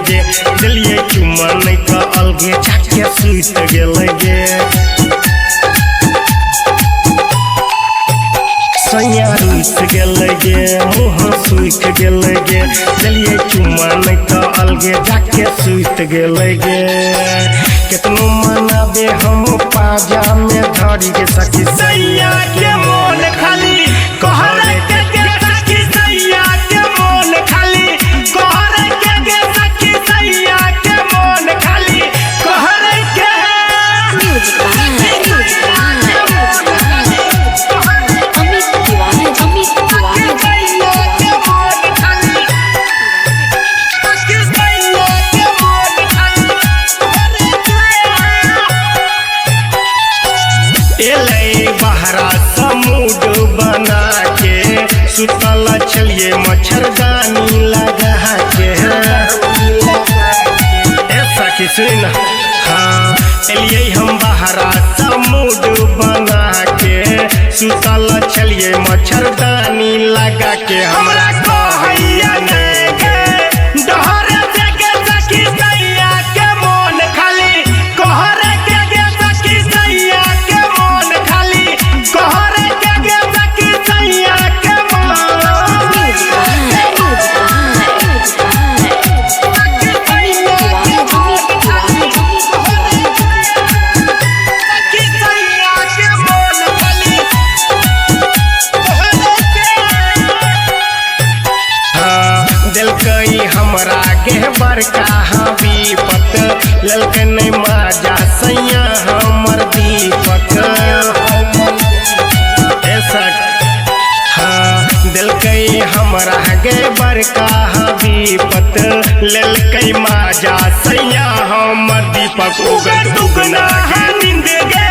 गे दिलिए चुम्मा नहीं तो अलगे जाके सुत गेले गे सैया रुस गेले गे मुँह सूख गेले गे दिलिए चुम्मा नहीं तो अलगे जाके सुत गेले गे कितनो मनाबे हम पाजा में धरी के सखी सैया के मोन खाली कहरे के सखी सैया के मोन खाली कहरे के सखी सैया के मोन खाली कहरे के बहरा समुद बना के सुतल चलिए मच्छरदानी लगा के ऐसा कि सुन हाँ चलिए हम बहरा समुद बना के सुतल चलिए मच्छरदानी लगा के हमरा कहैया नहीं गे डहरे से के सखी सैया के मोन खाली कहरे के सखी सैया के मोन खाली कहरे के सखी सैया के मोन दिलकई हमरा के बड़का विपत ललके नहीं माजा सैया हमर दीपक ऐसा हाँ दिलकई हमरा के बड़का विपत ललके माजा सैया हमर दीपक उगत उगना है नींद गे